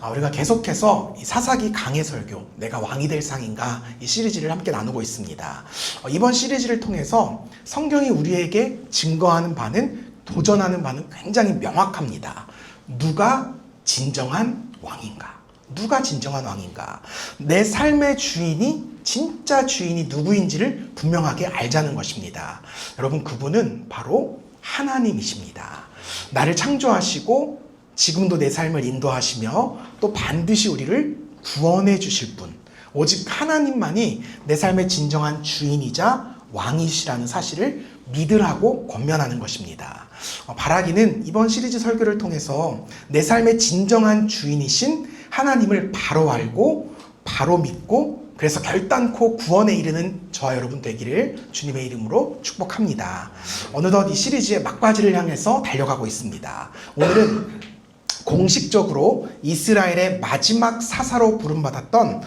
우리가 계속해서 이 사사기 강해 설교, 내가 왕이 될 상인가 이 시리즈를 함께 나누고 있습니다. 이번 시리즈를 통해서 성경이 우리에게 증거하는 바는, 도전하는 바는 굉장히 명확합니다. 누가 진정한 왕인가? 누가 진정한 왕인가? 내 삶의 주인이, 진짜 주인이 누구인지를 분명하게 알자는 것입니다. 여러분, 그분은 바로 하나님이십니다. 나를 창조하시고 지금도 내 삶을 인도하시며 또 반드시 우리를 구원해 주실 분, 오직 하나님만이 내 삶의 진정한 주인이자 왕이시라는 사실을 믿으라고 권면하는 것입니다. 바라기는 이번 시리즈 설교를 통해서 내 삶의 진정한 주인이신 하나님을 바로 알고 바로 믿고, 그래서 결단코 구원에 이르는 저와 여러분 되기를 주님의 이름으로 축복합니다. 어느덧 이 시리즈의 막바지를 향해서 달려가고 있습니다. 오늘은 공식적으로 이스라엘의 마지막 사사로 부름받았던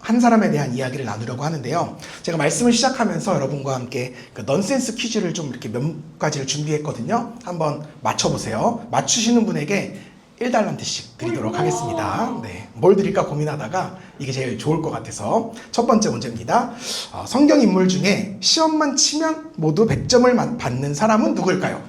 한 사람에 대한 이야기를 나누려고 하는데요. 제가 말씀을 시작하면서 여러분과 함께 그 넌센스 퀴즈를 좀 이렇게 몇 가지를 준비했거든요. 한번 맞춰보세요. 맞추시는 분에게 1달란트씩 드리도록 하겠습니다. 네, 뭘 드릴까 고민하다가 이게 제일 좋을 것 같아서 첫 번째 문제입니다. 성경 인물 중에 시험만 치면 모두 100점을 받는 사람은 누구일까요?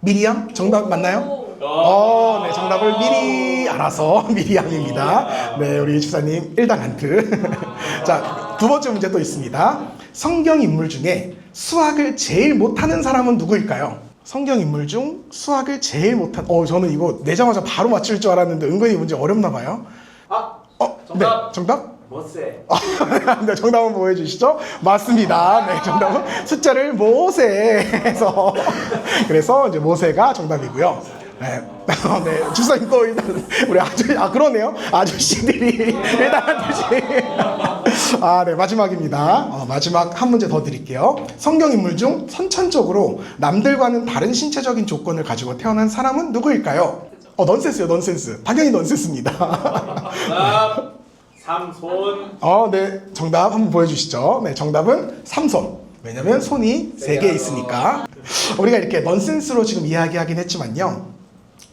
미리암? 정답 맞나요? 네, 정답을 미리 알아서 미리암입니다. 네, 우리 주사님 1달란트. 자, 두 번째 문제 또 있습니다. 성경 인물 중에 수학을 제일 못하는 사람은 누구일까요? 성경 인물 중 수학을 제일 못한, 저는 이거 내자마자 바로 맞출 줄 알았는데 은근히 문제 어렵나 봐요. 정답. 네, 정답? 모세. 네, 정답 한번 보여주시죠. 맞습니다. 네, 정답은 숫자를 모세해서 그래서 이제 모세가 정답이고요. 네, 네, 주사님 또 일단 우리 그러네요. 아저씨들이 일단 네, 마지막입니다. 마지막 한 문제 더 드릴게요. 성경 인물 중 선천적으로 남들과는 다른 신체적인 조건을 가지고 태어난 사람은 누구일까요? 넌센스요, 넌센스. 당연히 넌센스입니다. 삼손. 네, 정답 한번 보여주시죠. 네, 정답은 삼손. 왜냐면 손이 3개 있으니까. 우리가 이렇게 넌센스로 지금 이야기하긴 했지만요,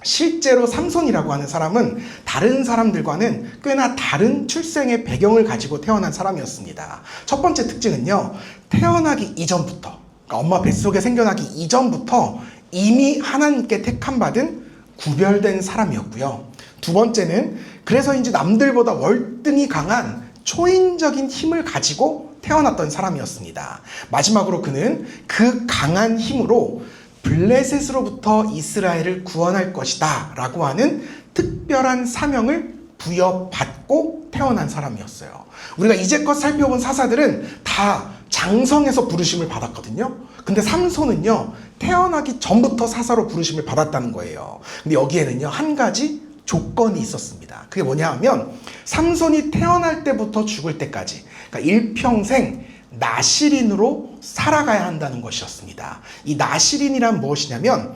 실제로 삼손이라고 하는 사람은 다른 사람들과는 꽤나 다른 출생의 배경을 가지고 태어난 사람이었습니다. 첫 번째 특징은요, 태어나기 이전부터, 그러니까 엄마 뱃속에 생겨나기 이전부터 이미 하나님께 택함받은 구별된 사람이었고요. 두 번째는 그래서인지 남들보다 월등히 강한 초인적인 힘을 가지고 태어났던 사람이었습니다. 마지막으로 그는 그 강한 힘으로 블레셋으로부터 이스라엘을 구원할 것이다 라고 하는 특별한 사명을 부여받고 태어난 사람이었어요. 우리가 이제껏 살펴본 사사들은 다 장성에서 부르심을 받았거든요. 근데 삼손은요, 태어나기 전부터 사사로 부르심을 받았다는 거예요. 근데 여기에는요, 한 가지 조건이 있었습니다. 그게 뭐냐 하면, 삼손이 태어날 때부터 죽을 때까지, 그러니까 일평생 나실인으로 살아가야 한다는 것이었습니다. 이 나실인이란 무엇이냐면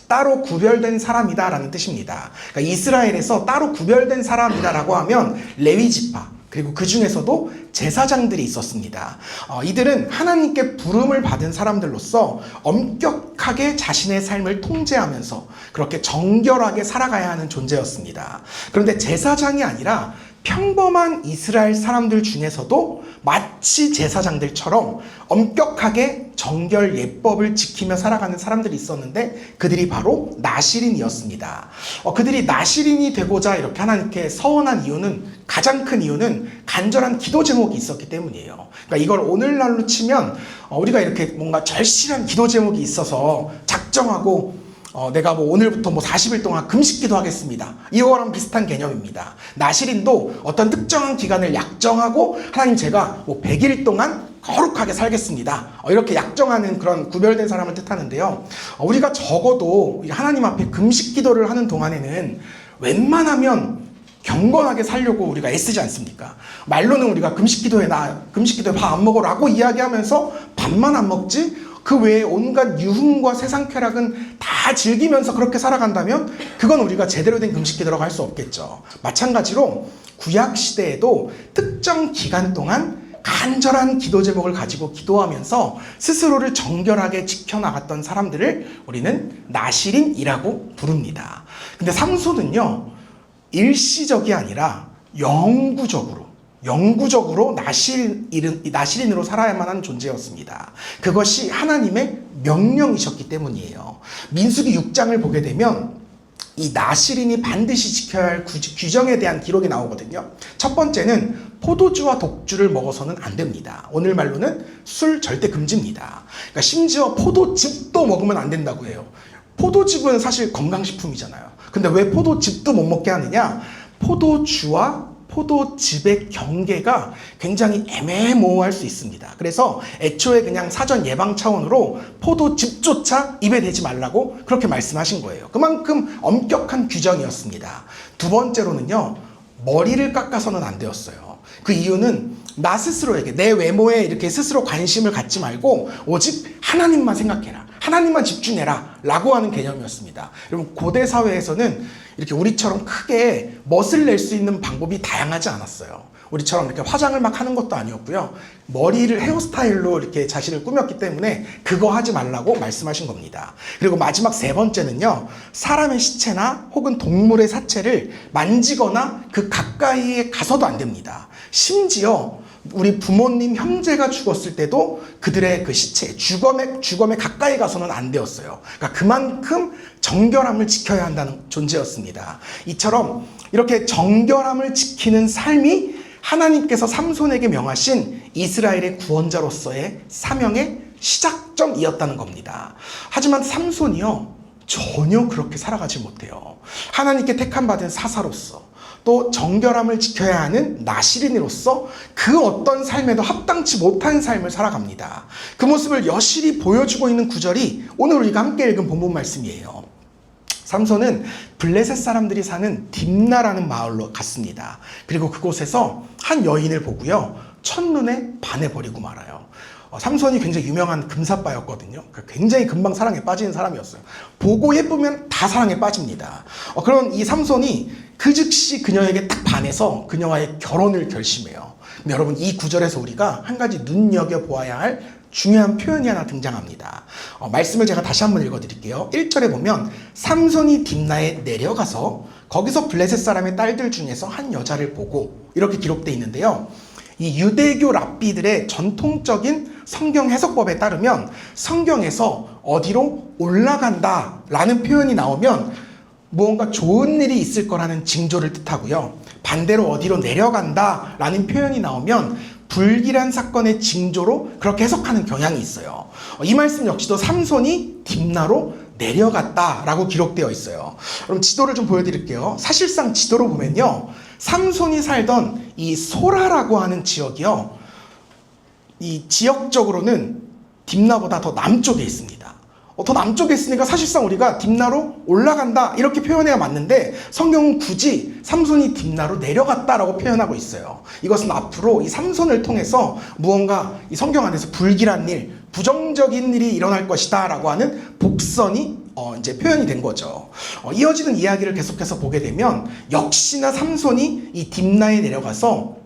따로 구별된 사람이다 라는 뜻입니다. 그러니까 이스라엘에서 따로 구별된 사람이다라고 하면 레위지파, 그리고 그 중에서도 제사장들이 있었습니다. 이들은 하나님께 부름을 받은 사람들로서 엄격하게 자신의 삶을 통제하면서 그렇게 정결하게 살아가야 하는 존재였습니다. 그런데 제사장이 아니라 평범한 이스라엘 사람들 중에서도 마치 제사장들처럼 엄격하게 정결 예법을 지키며 살아가는 사람들이 있었는데, 그들이 바로 나실인이었습니다. 그들이 나실인이 되고자 이렇게 하나님께 서원한 이유는, 가장 큰 이유는 간절한 기도 제목이 있었기 때문이에요. 그러니까 이걸 오늘날로 치면 우리가 이렇게 뭔가 절실한 기도 제목이 있어서 작정하고 내가 오늘부터 40일 동안 금식기도 하겠습니다, 이거랑 비슷한 개념입니다. 나실인도 어떤 특정한 기간을 약정하고 하나님 제가 100일 동안 거룩하게 살겠습니다, 이렇게 약정하는 그런 구별된 사람을 뜻하는데요. 우리가 적어도 하나님 앞에 금식기도를 하는 동안에는 웬만하면 경건하게 살려고 우리가 애쓰지 않습니까? 말로는 우리가 금식기도에 밥 안 먹어라고 이야기하면서 밥만 안 먹지, 그 외에 온갖 유흥과 세상 쾌락은 다 즐기면서 그렇게 살아간다면 그건 우리가 제대로 된 금식기도라고 할 수 없겠죠. 마찬가지로 구약 시대에도 특정 기간 동안 간절한 기도 제목을 가지고 기도하면서 스스로를 정결하게 지켜나갔던 사람들을 우리는 나실인이라고 부릅니다. 근데 삼손은요, 일시적이 아니라 영구적으로 나실인으로 살아야만 하는 존재였습니다. 그것이 하나님의 명령이셨기 때문이에요. 민수기 6장을 보게 되면 이 나실인이 반드시 지켜야 할 규정에 대한 기록이 나오거든요. 첫 번째는 포도주와 독주를 먹어서는 안 됩니다. 오늘 말로는 술 절대 금지입니다. 그러니까 심지어 포도즙도 먹으면 안 된다고 해요. 포도즙은 사실 건강식품이잖아요. 근데 왜 포도즙도 못 먹게 하느냐? 포도주와 포도즙의 경계가 굉장히 애매모호할 수 있습니다. 그래서 애초에 그냥 사전 예방 차원으로 포도즙조차 입에 대지 말라고 그렇게 말씀하신 거예요. 그만큼 엄격한 규정이었습니다. 두 번째로는요, 머리를 깎아서는 안 되었어요. 그 이유는 나 스스로에게, 내 외모에 이렇게 스스로 관심을 갖지 말고 오직 하나님만 생각해라, 하나님만 집중해라 라고 하는 개념이었습니다. 여러분, 고대 사회에서는 이렇게 우리처럼 크게 멋을 낼 수 있는 방법이 다양하지 않았어요. 우리처럼 이렇게 화장을 막 하는 것도 아니었고요. 머리를 헤어스타일로 이렇게 자신을 꾸몄기 때문에 그거 하지 말라고 말씀하신 겁니다. 그리고 마지막 세 번째는요, 사람의 시체나 혹은 동물의 사체를 만지거나 그 가까이에 가서도 안 됩니다. 심지어 우리 부모님 형제가 죽었을 때도 그들의 그 시체, 주검에 가까이 가서는 안 되었어요. 그러니까 그만큼 정결함을 지켜야 한다는 존재였습니다. 이처럼 이렇게 정결함을 지키는 삶이 하나님께서 삼손에게 명하신 이스라엘의 구원자로서의 사명의 시작점이었다는 겁니다. 하지만 삼손이요, 전혀 그렇게 살아가지 못해요. 하나님께 택함받은 사사로서, 또 정결함을 지켜야 하는 나실인으로서 그 어떤 삶에도 합당치 못한 삶을 살아갑니다. 그 모습을 여실히 보여주고 있는 구절이 오늘 우리가 함께 읽은 본문 말씀이에요. 삼손은 블레셋 사람들이 사는 딥나라는 마을로 갔습니다. 그리고 그곳에서 한 여인을 보고요, 첫눈에 반해버리고 말아요. 삼손이 굉장히 유명한 금사빠였거든요. 굉장히 금방 사랑에 빠지는 사람이었어요. 보고 예쁘면 다 사랑에 빠집니다. 그런 이 삼손이 그 즉시 그녀에게 딱 반해서 그녀와의 결혼을 결심해요. 근데 여러분, 이 구절에서 우리가 한 가지 눈여겨보아야 할 중요한 표현이 하나 등장합니다. 말씀을 제가 다시 한번 읽어드릴게요. 1절에 보면 삼손이 딥나에 내려가서 거기서 블레셋 사람의 딸들 중에서 한 여자를 보고, 이렇게 기록되어 있는데요. 이 유대교 랍비들의 전통적인 성경 해석법에 따르면 성경에서 어디로 올라간다 라는 표현이 나오면 무언가 좋은 일이 있을 거라는 징조를 뜻하고요, 반대로 어디로 내려간다 라는 표현이 나오면 불길한 사건의 징조로 그렇게 해석하는 경향이 있어요. 이 말씀 역시도 삼손이 딥나로 내려갔다라고 기록되어 있어요. 그럼 지도를 좀 보여드릴게요. 사실상 지도로 보면요, 삼손이 살던 이 소라라고 하는 지역이요, 이 지역적으로는 딥나보다 더 남쪽에 있습니다. 더 남쪽에 있으니까 사실상 우리가 딥나로 올라간다 이렇게 표현해야 맞는데, 성경은 굳이 삼손이 딥나로 내려갔다라고 표현하고 있어요. 이것은 앞으로 이 삼손을 통해서 무언가 이 성경 안에서 불길한 일, 부정적인 일이 일어날 것이다 라고 하는 복선이 이제 표현이 된 거죠. 이어지는 이야기를 계속해서 보게 되면 역시나 삼손이 이 딥나에 내려가서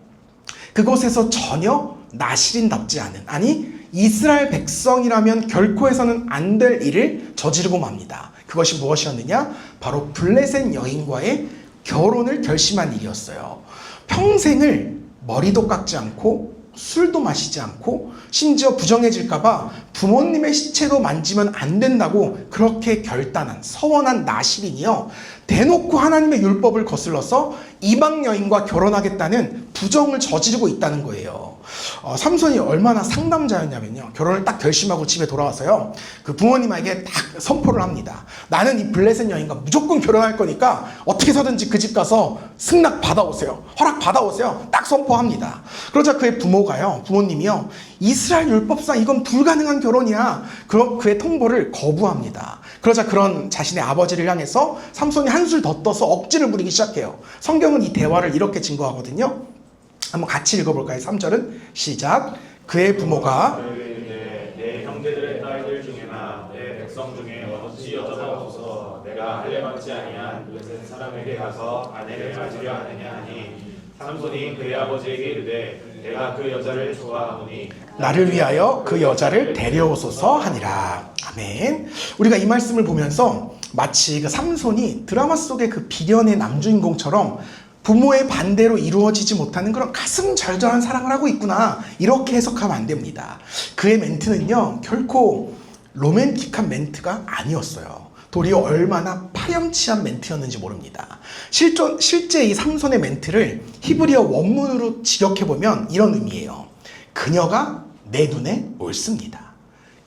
그곳에서 전혀 나실인답지 않은, 아니 이스라엘 백성이라면 결코 해서는 안 될 일을 저지르고 맙니다. 그것이 무엇이었느냐? 바로 블레셋 여인과의 결혼을 결심한 일이었어요. 평생을 머리도 깎지 않고 술도 마시지 않고 심지어 부정해질까봐 부모님의 시체도 만지면 안 된다고 그렇게 결단한, 서원한 나실인이요, 대놓고 하나님의 율법을 거슬러서 이방 여인과 결혼하겠다는 부정을 저지르고 있다는 거예요. 삼손이 얼마나 상남자였냐면요, 결혼을 딱 결심하고 집에 돌아와서요, 그 부모님에게 딱 선포를 합니다. 나는 이 블레셋 여인과 무조건 결혼할 거니까 어떻게 해서든지 그 집 가서 승낙 받아오세요, 허락 받아오세요, 딱 선포합니다. 그러자 그의 부모님이요, 이스라엘 율법상 이건 불가능한 결혼이야, 그럼 그의 통보를 거부합니다. 그러자 그런 자신의 아버지를 향해서 삼손이 한술 더 떠서 억지를 부리기 시작해요. 성경은 이 대화를 이렇게 증거하거든요. 한번 같이 읽어볼까요? 3절은 시작. 그의 부모가 내 형제들의 딸들 중에나 내 백성 중에 어찌 여자가 없어서 내가 할례받지 아니한 블레셋 사람에게 가서 아내를 맞으려 하느냐 하니, 삼손이 그의 아버지에게 이르되 내가 그 여자를 좋아하노니 나를 위하여 그 여자를 데려오소서 하니라. 아멘. 우리가 이 말씀을 보면서 마치 그 삼손이 드라마 속의 그 비련의 남주인공처럼 부모의 반대로 이루어지지 못하는 그런 가슴 절절한 사랑을 하고 있구나, 이렇게 해석하면 안 됩니다. 그의 멘트는요 결코 로맨틱한 멘트가 아니었어요. 도리어 얼마나 파렴치한 멘트였는지 모릅니다. 실제 이 삼손의 멘트를 히브리어 원문으로 직역해보면 이런 의미예요. 그녀가 내 눈에 옳습니다.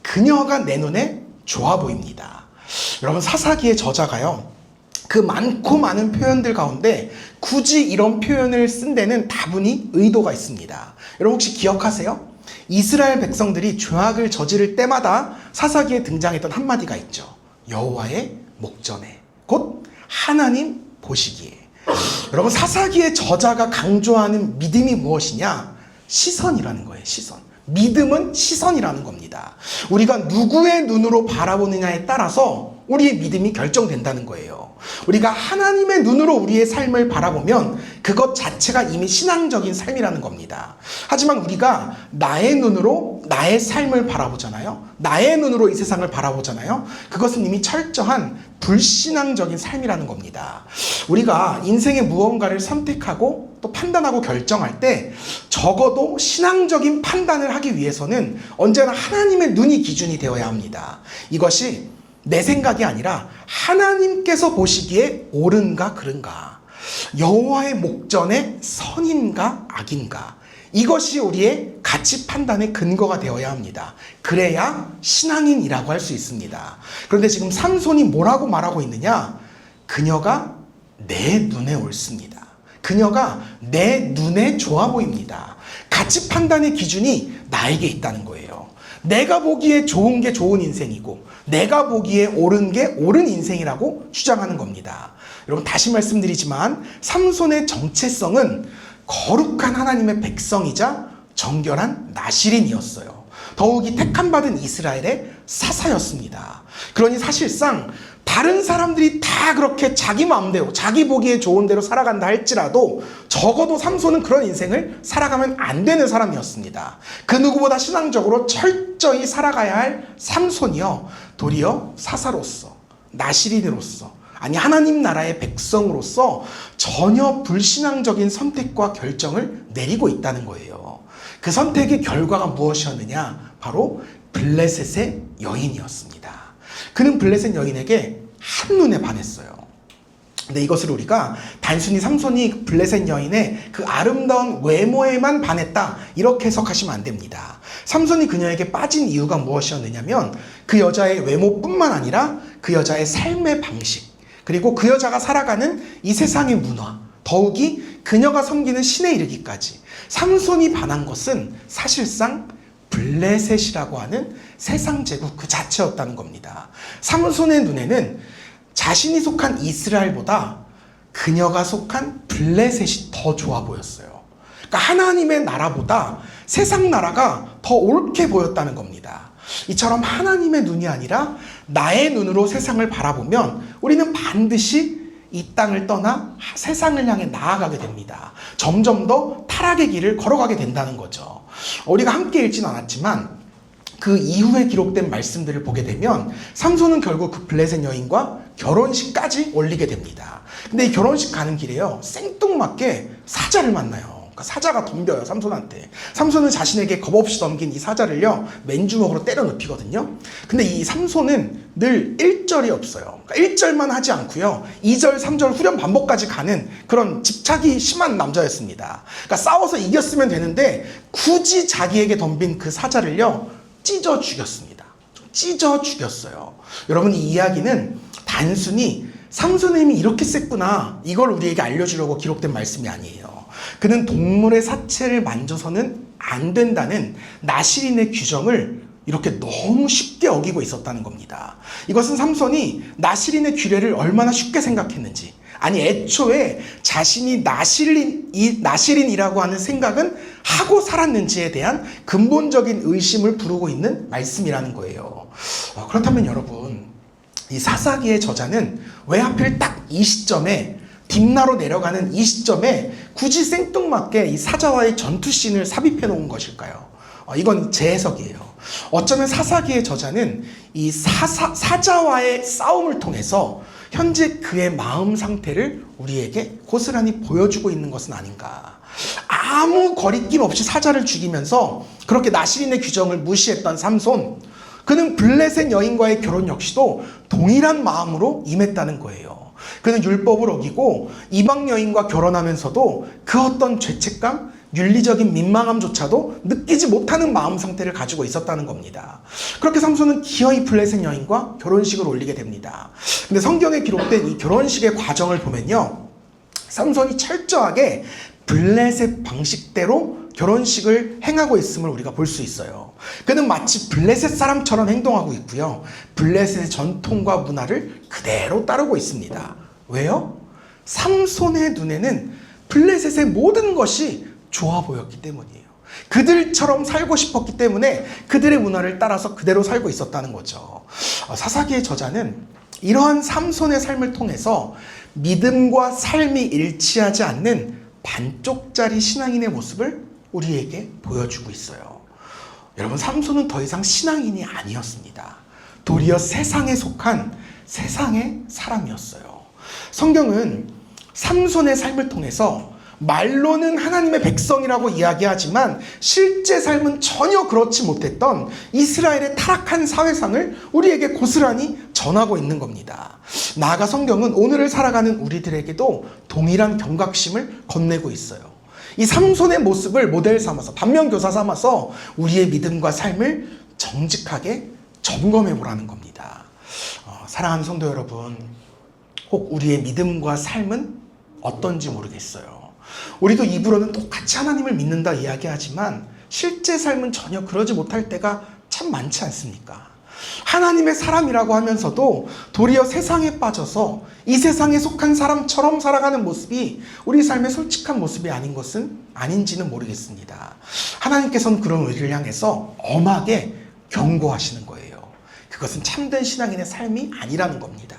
그녀가 내 눈에 좋아 보입니다. 여러분, 사사기의 저자가요 그 많고 많은 표현들 가운데 굳이 이런 표현을 쓴 데는 다분히 의도가 있습니다. 여러분 혹시 기억하세요? 이스라엘 백성들이 죄악을 저지를 때마다 사사기에 등장했던 한마디가 있죠. 여호와의 목전에, 곧 하나님 보시기에. 여러분, 사사기의 저자가 강조하는 믿음이 무엇이냐? 시선이라는 거예요. 시선. 믿음은 시선이라는 겁니다. 우리가 누구의 눈으로 바라보느냐에 따라서 우리의 믿음이 결정된다는 거예요. 우리가 하나님의 눈으로 우리의 삶을 바라보면 그것 자체가 이미 신앙적인 삶이라는 겁니다. 하지만 우리가 나의 눈으로 나의 삶을 바라보잖아요. 나의 눈으로 이 세상을 바라보잖아요. 그것은 이미 철저한 불신앙적인 삶이라는 겁니다. 우리가 인생의 무언가를 선택하고 또 판단하고 결정할 때 적어도 신앙적인 판단을 하기 위해서는 언제나 하나님의 눈이 기준이 되어야 합니다. 이것이 내 생각이 아니라 하나님께서 보시기에 옳은가 그른가, 여호와의 목전에 선인가 악인가, 이것이 우리의 가치 판단의 근거가 되어야 합니다. 그래야 신앙인이라고 할 수 있습니다. 그런데 지금 삼손이 뭐라고 말하고 있느냐? 그녀가 내 눈에 옳습니다. 그녀가 내 눈에 좋아 보입니다. 가치 판단의 기준이 나에게 있다는 거예요. 내가 보기에 좋은 게 좋은 인생이고 내가 보기에 옳은 게 옳은 인생이라고 주장하는 겁니다. 여러분, 다시 말씀드리지만 삼손의 정체성은 거룩한 하나님의 백성이자 정결한 나실인이었어요. 더욱이 택함받은 이스라엘의 사사였습니다. 그러니 사실상 다른 사람들이 다 그렇게 자기 마음대로, 자기 보기에 좋은 대로 살아간다 할지라도 적어도 삼손은 그런 인생을 살아가면 안 되는 사람이었습니다. 그 누구보다 신앙적으로 철저히 살아가야 할 삼손이요, 도리어 사사로서, 나실인으로서, 아니 하나님 나라의 백성으로서 전혀 불신앙적인 선택과 결정을 내리고 있다는 거예요. 그 선택의 결과가 무엇이었느냐? 바로 블레셋의 여인이었습니다. 그는 블레셋 여인에게 한눈에 반했어요. 근데 이것을 우리가 단순히 삼손이 블레셋 여인의 그 아름다운 외모에만 반했다, 이렇게 해석하시면 안 됩니다. 삼손이 그녀에게 빠진 이유가 무엇이었느냐면 그 여자의 외모뿐만 아니라 그 여자의 삶의 방식, 그리고 그 여자가 살아가는 이 세상의 문화, 더욱이 그녀가 섬기는 신에 이르기까지 삼손이 반한 것은 사실상 블레셋이라고 하는 세상 제국 그 자체였다는 겁니다. 삼손의 눈에는 자신이 속한 이스라엘보다 그녀가 속한 블레셋이 더 좋아 보였어요. 그러니까 하나님의 나라보다 세상 나라가 더 옳게 보였다는 겁니다. 이처럼 하나님의 눈이 아니라 나의 눈으로 세상을 바라보면 우리는 반드시 이 땅을 떠나 세상을 향해 나아가게 됩니다. 점점 더 타락의 길을 걸어가게 된다는 거죠. 우리가 함께 읽진 않았지만 그 이후에 기록된 말씀들을 보게 되면 삼손은 결국 그 블레셋 여인과 결혼식까지 올리게 됩니다. 근데 이 결혼식 가는 길에요, 생뚱맞게 사자를 만나요. 그러니까 사자가 덤벼요, 삼손한테. 삼손은 자신에게 겁없이 넘긴 이 사자를요 맨주먹으로 때려 눕히거든요. 근데 이 삼손은 늘 1절이 없어요. 그러니까 1절만 하지 않고요 2절, 3절 후렴 반복까지 가는 그런 집착이 심한 남자였습니다. 그러니까 싸워서 이겼으면 되는데 굳이 자기에게 덤빈 그 사자를요 찢어 죽였습니다. 찢어 죽였어요. 여러분, 이 이야기는 단순히 삼손의 힘이 이렇게 셌구나, 이걸 우리에게 알려주려고 기록된 말씀이 아니에요. 그는 동물의 사체를 만져서는 안 된다는 나실인의 규정을 이렇게 너무 쉽게 어기고 있었다는 겁니다. 이것은 삼손이 나실인의 규례를 얼마나 쉽게 생각했는지, 아니 애초에 자신이 나실인이라고 하는 생각은 하고 살았는지에 대한 근본적인 의심을 부르고 있는 말씀이라는 거예요. 그렇다면 여러분, 이 사사기의 저자는 왜 하필 딱 이 시점에 딥나로 내려가는 이 시점에 굳이 생뚱맞게 이 사자와의 전투씬을 삽입해 놓은 것일까요? 이건 제 해석이에요. 어쩌면 사사기의 저자는 이 사자와의 싸움을 통해서 현재 그의 마음 상태를 우리에게 고스란히 보여주고 있는 것은 아닌가. 아무 거리낌 없이 사자를 죽이면서 그렇게 나시린의 규정을 무시했던 삼손, 그는 블레셋 여인과의 결혼 역시도 동일한 마음으로 임했다는 거예요. 그는 율법을 어기고 이방 여인과 결혼하면서도 그 어떤 죄책감, 윤리적인 민망함조차도 느끼지 못하는 마음 상태를 가지고 있었다는 겁니다. 그렇게 삼손은 기어이 블레셋 여인과 결혼식을 올리게 됩니다. 근데 성경에 기록된 이 결혼식의 과정을 보면요, 삼손이 철저하게 블레셋 방식대로 결혼식을 행하고 있음을 우리가 볼 수 있어요. 그는 마치 블레셋 사람처럼 행동하고 있고요, 블레셋의 전통과 문화를 그대로 따르고 있습니다. 왜요? 삼손의 눈에는 블레셋의 모든 것이 좋아 보였기 때문이에요. 그들처럼 살고 싶었기 때문에 그들의 문화를 따라서 그대로 살고 있었다는 거죠. 사사기의 저자는 이러한 삼손의 삶을 통해서 믿음과 삶이 일치하지 않는 반쪽짜리 신앙인의 모습을 우리에게 보여주고 있어요. 여러분, 삼손은 더 이상 신앙인이 아니었습니다. 도리어 세상에 속한 세상의 사람이었어요. 성경은 삼손의 삶을 통해서 말로는 하나님의 백성이라고 이야기하지만 실제 삶은 전혀 그렇지 못했던 이스라엘의 타락한 사회상을 우리에게 고스란히 전하고 있는 겁니다. 나아가 성경은 오늘을 살아가는 우리들에게도 동일한 경각심을 건네고 있어요. 이 삼손의 모습을 모델 삼아서, 반면교사 삼아서 우리의 믿음과 삶을 정직하게 점검해 보라는 겁니다. 사랑하는 성도 여러분, 혹 우리의 믿음과 삶은 어떤지 모르겠어요. 우리도 입으로는 똑같이 하나님을 믿는다 이야기하지만 실제 삶은 전혀 그러지 못할 때가 참 많지 않습니까? 하나님의 사람이라고 하면서도 도리어 세상에 빠져서 이 세상에 속한 사람처럼 살아가는 모습이 우리 삶의 솔직한 모습이 아닌 것은 아닌지는 모르겠습니다. 하나님께서는 그런 우리를 향해서 엄하게 경고하시는 거예요. 그것은 참된 신앙인의 삶이 아니라는 겁니다.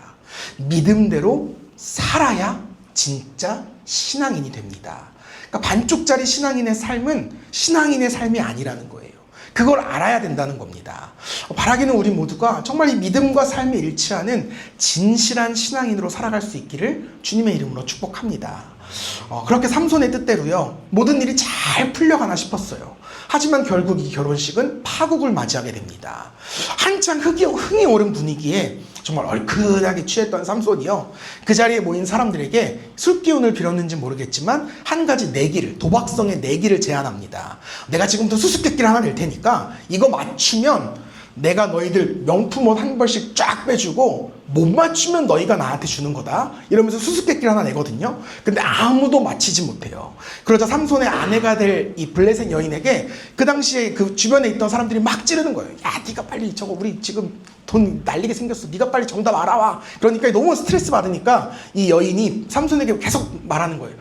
믿음대로 살아야 진짜 신앙인이 됩니다. 그러니까 반쪽짜리 신앙인의 삶은 신앙인의 삶이 아니라는 거예요. 그걸 알아야 된다는 겁니다. 바라기는 우리 모두가 정말 이 믿음과 삶이 일치하는 진실한 신앙인으로 살아갈 수 있기를 주님의 이름으로 축복합니다. 그렇게 삼손의 뜻대로요, 모든 일이 잘 풀려가나 싶었어요. 하지만 결국 이 결혼식은 파국을 맞이하게 됩니다. 한창 흥이 오른 분위기에 정말 얼큰하게 취했던 삼손이요, 그 자리에 모인 사람들에게 술기운을 빌었는지 모르겠지만 한 가지 내기를, 도박성의 내기를 제안합니다. 내가 지금부터 수수께끼를 하나 낼 테니까 이거 맞추면 내가 너희들 명품 옷 한 벌씩 쫙 빼주고 못 맞추면 너희가 나한테 주는 거다, 이러면서 수수께끼를 하나 내거든요. 근데 아무도 맞히지 못해요. 그러자 삼손의 아내가 될 이 블레셋 여인에게 그 당시에 그 주변에 있던 사람들이 막 찌르는 거예요. 야, 네가 빨리 저거 우리 지금 돈 날리게 생겼어, 네가 빨리 정답 알아와. 그러니까 너무 스트레스 받으니까 이 여인이 삼손에게 계속 말하는 거예요.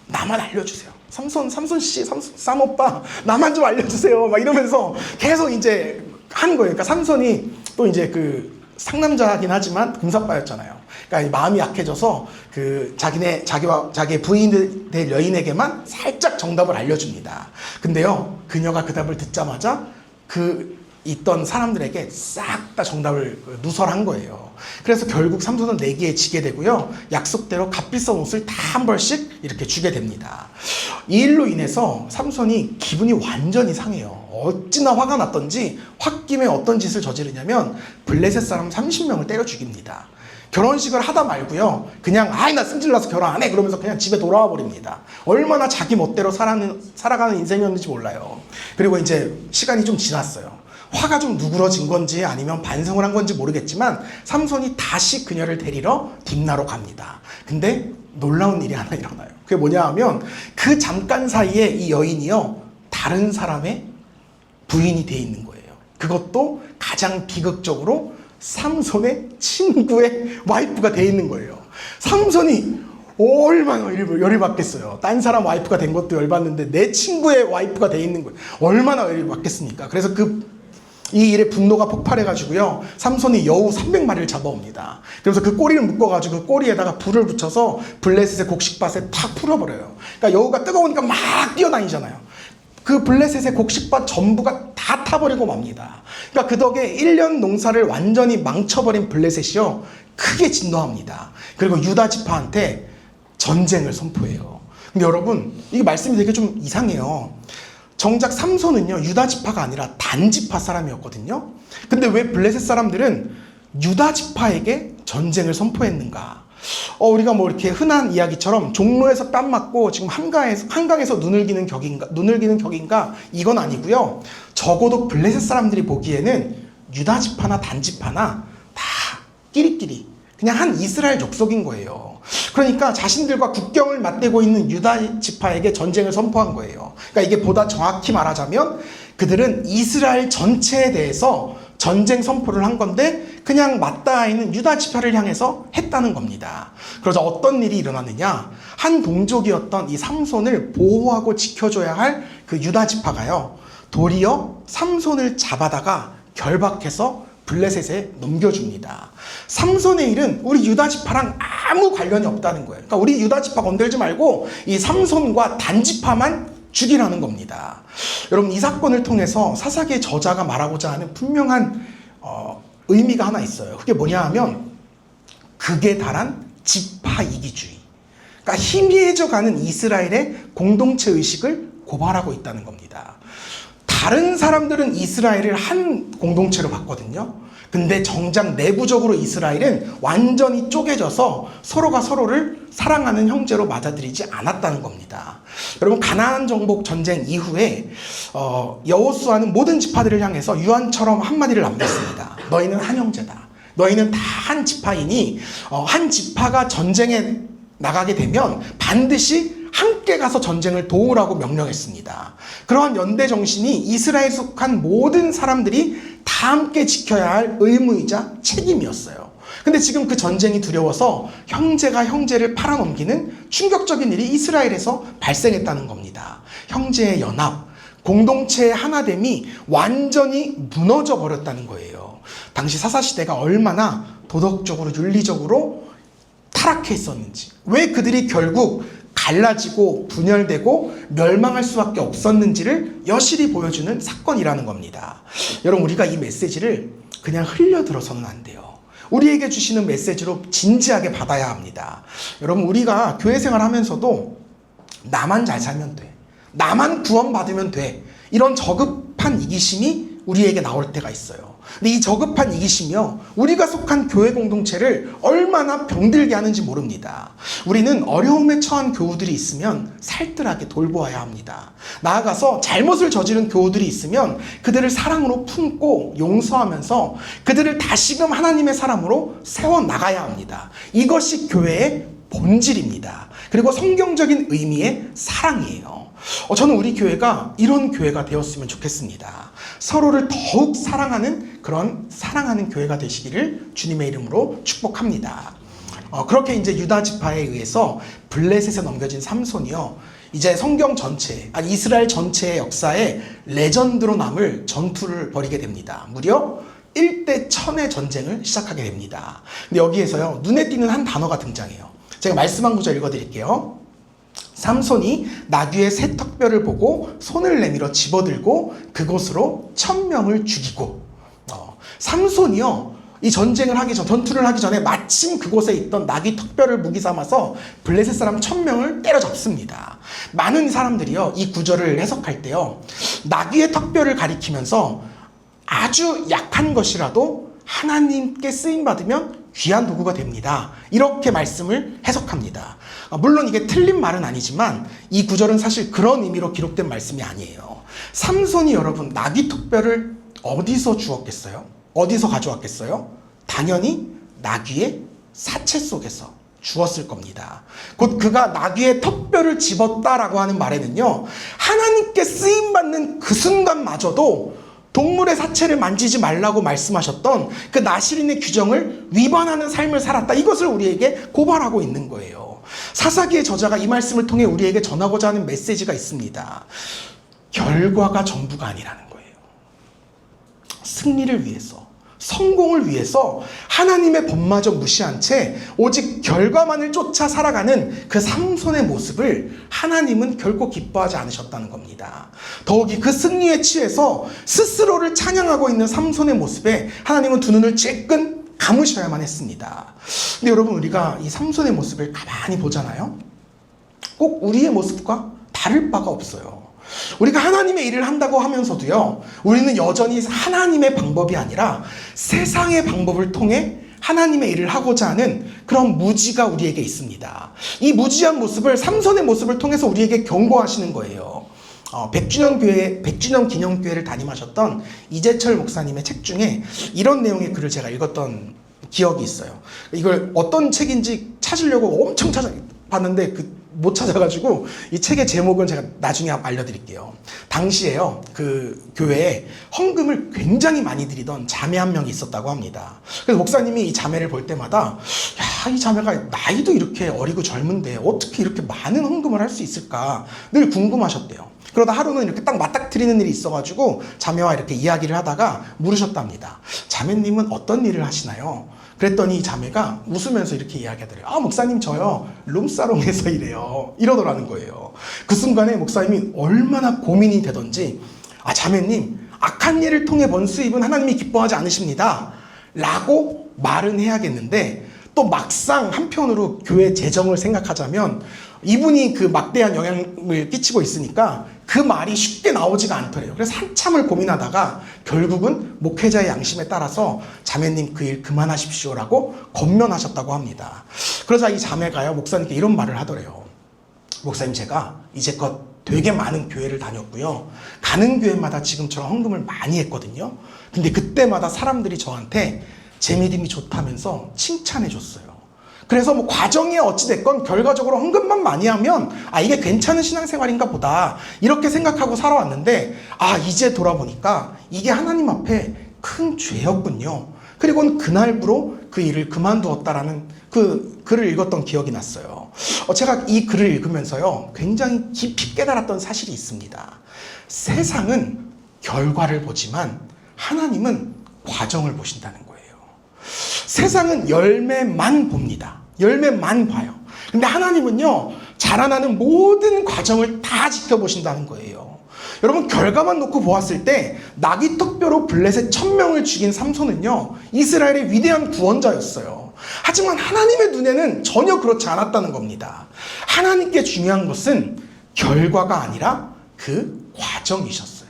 나만 알려주세요. 삼손 씨, 쌈 오빠, 나만 좀 알려주세요. 막 이러면서 계속 이제 하는 거예요. 그러니까 삼손이 또 이제 그 상남자긴 하지만 금사빠였잖아요. 그러니까 마음이 약해져서 그 자기의 부인 될 여인에게만 살짝 정답을 알려줍니다. 근데요, 그녀가 그 답을 듣자마자 그 있던 사람들에게 싹 다 정답을 누설한 거예요. 그래서 결국 삼손은 내기에 지게 되고요, 약속대로 값비싼 옷을 다 한 벌씩 이렇게 주게 됩니다. 이 일로 인해서 삼손이 기분이 완전히 상해요. 어찌나 화가 났던지 홧김에 어떤 짓을 저지르냐면 블레셋 사람 30명을 때려 죽입니다. 결혼식을 하다 말고요, 그냥 나 승질나서 결혼 안 해 그러면서 그냥 집에 돌아와 버립니다. 얼마나 자기 멋대로 살아가는 인생이었는지 몰라요. 그리고 이제 시간이 좀 지났어요. 화가 좀 누그러진 건지 아니면 반성을 한 건지 모르겠지만 삼손이 다시 그녀를 데리러 딥나로 갑니다. 근데 놀라운 일이 하나 일어나요. 그게 뭐냐 하면 그 잠깐 사이에 이 여인이요, 다른 사람의 부인이 돼 있는 거예요. 그것도 가장 비극적으로 삼손의 친구의 와이프가 돼 있는 거예요. 삼손이 얼마나 열이 받겠어요. 딴 사람 와이프가 된 것도 열받는데 내 친구의 와이프가 돼 있는 거예요. 얼마나 열이 받겠습니까? 그래서 그 이 일에 분노가 폭발해가지고요, 삼손이 여우 300마리를 잡아옵니다. 그래서 그 꼬리를 묶어가지고 그 꼬리에다가 불을 붙여서 블레셋의 곡식밭에 탁 풀어버려요. 그러니까 여우가 뜨거우니까 막 뛰어다니잖아요. 그 블레셋의 곡식밭 전부가 다 타버리고 맙니다. 그러니까 그 덕에 1년 농사를 완전히 망쳐버린 블레셋이요, 크게 진노합니다. 그리고 유다 지파한테 전쟁을 선포해요. 근데 여러분, 이 말씀이 되게 좀 이상해요. 정작 삼손은요, 유다 지파가 아니라 단 지파 사람이었거든요. 근데 왜 블레셋 사람들은 유다 지파에게 전쟁을 선포했는가? 우리가 뭐 이렇게 흔한 이야기처럼 종로에서 뺨 맞고 지금 한강에서 눈을 기는 격인가? 이건 아니고요. 적어도 블레셋 사람들이 보기에는 유다 지파나 단 지파나 다 끼리끼리 그냥 한 이스라엘 족속인 거예요. 그러니까 자신들과 국경을 맞대고 있는 유다 지파에게 전쟁을 선포한 거예요. 그러니까 이게 보다 정확히 말하자면 그들은 이스라엘 전체에 대해서 전쟁 선포를 한 건데 그냥 맞닿아 있는 유다 지파를 향해서 했다는 겁니다. 그러자 어떤 일이 일어나느냐? 한 동족이었던 이 삼손을 보호하고 지켜줘야 할 그 유다 지파가요, 도리어 삼손을 잡아다가 결박해서 블레셋에 넘겨줍니다. 삼손의 일은 우리 유다 지파랑 아무 관련이 없다는 거예요. 그러니까 우리 유다 지파 건들지 말고 이 삼손과 단 지파만 죽이라는 겁니다. 여러분, 이 사건을 통해서 사사기의 저자가 말하고자 하는 분명한 의미가 하나 있어요. 그게 뭐냐 하면 극에 달한 지파 이기주의. 그러니까 희미해져가는 이스라엘의 공동체 의식을 고발하고 있다는 겁니다. 다른 사람들은 이스라엘을 한 공동체로 봤거든요. 근데 정작 내부적으로 이스라엘은 완전히 쪼개져서 서로가 서로를 사랑하는 형제로 맞아들이지 않았다는 겁니다. 여러분, 가나안 정복 전쟁 이후에 여호수아는 모든 지파들을 향해서 유언처럼 한마디를 남겼습니다. 너희는 한 형제다. 너희는 다 한 지파이니 한 지파가 전쟁에 나가게 되면 반드시 함께 가서 전쟁을 도우라고 명령했습니다. 그러한 연대 정신이 이스라엘에 속한 모든 사람들이 다 함께 지켜야 할 의무이자 책임이었어요. 근데 지금 그 전쟁이 두려워서 형제가 형제를 팔아넘기는 충격적인 일이 이스라엘에서 발생했다는 겁니다. 형제의 연합, 공동체의 하나됨이 완전히 무너져 버렸다는 거예요. 당시 사사시대가 얼마나 도덕적으로 윤리적으로 타락해 있었는지, 왜 그들이 결국 갈라지고 분열되고 멸망할 수밖에 없었는지를 여실히 보여주는 사건이라는 겁니다. 여러분, 우리가 이 메시지를 그냥 흘려들어서는 안 돼요. 우리에게 주시는 메시지로 진지하게 받아야 합니다. 여러분, 우리가 교회 생활하면서도 나만 잘 살면 돼, 나만 구원받으면 돼, 이런 저급한 이기심이 우리에게 나올 때가 있어요. 근데 이 저급한 이기심이요, 우리가 속한 교회 공동체를 얼마나 병들게 하는지 모릅니다. 우리는 어려움에 처한 교우들이 있으면 살뜰하게 돌보아야 합니다. 나아가서 잘못을 저지른 교우들이 있으면 그들을 사랑으로 품고 용서하면서 그들을 다시금 하나님의 사람으로 세워나가야 합니다. 이것이 교회의 본질입니다. 그리고 성경적인 의미의 사랑이에요. 저는 우리 교회가 이런 교회가 되었으면 좋겠습니다. 서로를 더욱 사랑하는 그런 사랑하는 교회가 되시기를 주님의 이름으로 축복합니다. 그렇게 이제 유다 지파에 의해서 블레셋에 넘겨진 삼손이요, 이제 성경 전체, 아니 이스라엘 전체의 역사에 레전드로 남을 전투를 벌이게 됩니다. 무려 1대 1000의 전쟁을 시작하게 됩니다. 근데 여기에서요, 눈에 띄는 한 단어가 등장해요. 제가 말씀 한 구절 읽어드릴게요. 삼손이 나귀의 새 턱뼈를 보고 손을 내밀어 집어들고 그곳으로 1000명을 죽이고, 삼손이요, 이 전투를 하기 전에 마침 그곳에 있던 나귀 턱뼈를 무기 삼아서 블레셋 사람 1000명을 때려잡습니다. 많은 사람들이요, 이 구절을 해석할 때요, 나귀의 턱뼈를 가리키면서 아주 약한 것이라도 하나님께 쓰임받으면 귀한 도구가 됩니다, 이렇게 말씀을 해석합니다. 물론 이게 틀린 말은 아니지만 이 구절은 사실 그런 의미로 기록된 말씀이 아니에요. 삼손이 여러분 나귀 턱뼈를 어디서 주웠겠어요? 어디서 가져왔겠어요? 당연히 나귀의 사체 속에서 주었을 겁니다. 곧 그가 나귀의 턱뼈를 집었다라고 하는 말에는요, 하나님께 쓰임받는 그 순간마저도 동물의 사체를 만지지 말라고 말씀하셨던 그 나실인의 규정을 위반하는 삶을 살았다, 이것을 우리에게 고발하고 있는 거예요. 사사기의 저자가 이 말씀을 통해 우리에게 전하고자 하는 메시지가 있습니다. 결과가 전부가 아니라는 거예요. 승리를 위해서, 성공을 위해서 하나님의 법마저 무시한 채 오직 결과만을 쫓아 살아가는 그 삼손의 모습을 하나님은 결코 기뻐하지 않으셨다는 겁니다. 더욱이 그 승리에 취해서 스스로를 찬양하고 있는 삼손의 모습에 하나님은 두 눈을 찔끔 감으셔야만 했습니다. 근데 여러분, 우리가 이 삼손의 모습을 가만히 보잖아요. 꼭 우리의 모습과 다를 바가 없어요. 우리가 하나님의 일을 한다고 하면서도요, 우리는 여전히 하나님의 방법이 아니라 세상의 방법을 통해 하나님의 일을 하고자 하는 그런 무지가 우리에게 있습니다. 이 무지한 모습을, 삼손의 모습을 통해서 우리에게 경고하시는 거예요. 백주년 기념교회를 담임하셨던 이재철 목사님의 책 중에 이런 내용의 글을 제가 읽었던 기억이 있어요. 이걸 어떤 책인지 찾으려고 엄청 찾아봤는데 못 찾아가지고 이 책의 제목은 제가 나중에 알려드릴게요. 당시에요, 그 교회에 헌금을 굉장히 많이 드리던 자매 한 명이 있었다고 합니다. 그래서 목사님이 이 자매를 볼 때마다, 야, 이 자매가 나이도 이렇게 어리고 젊은데 어떻게 이렇게 많은 헌금을 할 수 있을까 늘 궁금하셨대요. 그러다 하루는 이렇게 딱 맞닥뜨리는 일이 있어가지고 자매와 이렇게 이야기를 하다가 물으셨답니다. 자매님은 어떤 일을 하시나요? 그랬더니 이 자매가 웃으면서 이렇게 이야기하더래요. 아, 목사님, 저요 룸사롱에서 일해요. 이러더라는 거예요. 그 순간에 목사님이 얼마나 고민이 되던지, 아, 자매님, 악한 일을 통해 번 수입은 하나님이 기뻐하지 않으십니다 라고 말은 해야겠는데, 또 막상 한편으로 교회 재정을 생각하자면 이분이 그 막대한 영향을 끼치고 있으니까 그 말이 쉽게 나오지가 않더래요. 그래서 한참을 고민하다가 결국은 목회자의 양심에 따라서 자매님, 그 일 그만하십시오라고 권면하셨다고 합니다. 그러자 이 자매가요, 목사님께 이런 말을 하더래요. 목사님, 제가 이제껏 되게 많은 교회를 다녔고요, 가는 교회마다 지금처럼 헌금을 많이 했거든요. 근데 그때마다 사람들이 저한테 제 믿음이 좋다면서 칭찬해 줬어요. 그래서 뭐 과정이 어찌됐건 결과적으로 헌금만 많이 하면, 아, 이게 괜찮은 신앙생활인가 보다 이렇게 생각하고 살아왔는데, 아, 이제 돌아보니까 이게 하나님 앞에 큰 죄였군요. 그리고는 그날부로 그 일을 그만두었다라는 그 글을 읽었던 기억이 났어요. 제가 이 글을 읽으면서요, 굉장히 깊이 깨달았던 사실이 있습니다. 세상은 결과를 보지만 하나님은 과정을 보신다는 거예요. 세상은 열매만 봅니다. 열매만 봐요. 근데 하나님은요, 자라나는 모든 과정을 다 지켜보신다는 거예요. 여러분, 결과만 놓고 보았을 때 나귀 턱뼈로 블레셋 1000명을 죽인 삼손은요, 이스라엘의 위대한 구원자였어요. 하지만 하나님의 눈에는 전혀 그렇지 않았다는 겁니다. 하나님께 중요한 것은 결과가 아니라 그 과정이셨어요.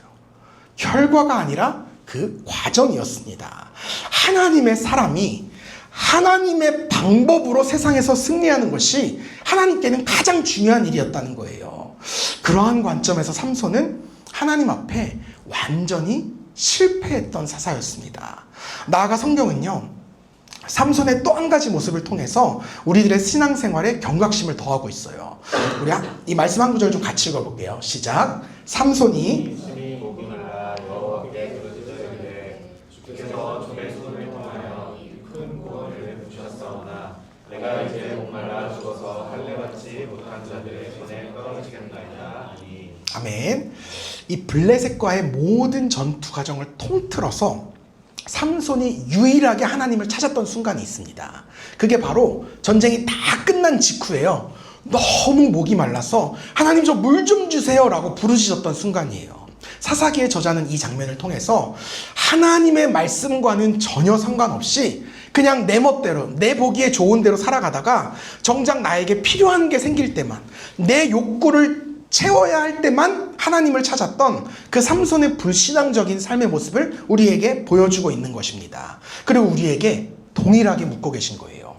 결과가 아니라 그 과정이었습니다. 하나님의 사람이 하나님의 방법으로 세상에서 승리하는 것이 하나님께는 가장 중요한 일이었다는 거예요. 그러한 관점에서 삼손은 하나님 앞에 완전히 실패했던 사사였습니다. 나아가 성경은요, 삼손의 또 한 가지 모습을 통해서 우리들의 신앙생활에 경각심을 더하고 있어요. 우리 이 말씀 한 구절 좀 같이 읽어볼게요. 시작. 삼손이 목이 말라 여호와께 부르짖으되 주께서 주의 손을 통하여 큰 구원을 주셨사오나 내가 이제 목말라 죽어서 할례받지 못한 자들의 손에 떨어지겠나이다 하니. 아멘. 이 블레셋과의 모든 전투 과정을 통틀어서 삼손이 유일하게 하나님을 찾았던 순간이 있습니다. 그게 바로 전쟁이 다 끝난 직후에요. 너무 목이 말라서 하나님, 저 물 좀 주세요 라고 부르짖었던 순간이에요. 사사기의 저자는 이 장면을 통해서 하나님의 말씀과는 전혀 상관없이 그냥 내 멋대로, 내 보기에 좋은 대로 살아가다가 정작 나에게 필요한 게 생길 때만, 내 욕구를 채워야 할 때만 하나님을 찾았던 그 삼손의 불신앙적인 삶의 모습을 우리에게 보여주고 있는 것입니다. 그리고 우리에게 동일하게 묻고 계신 거예요.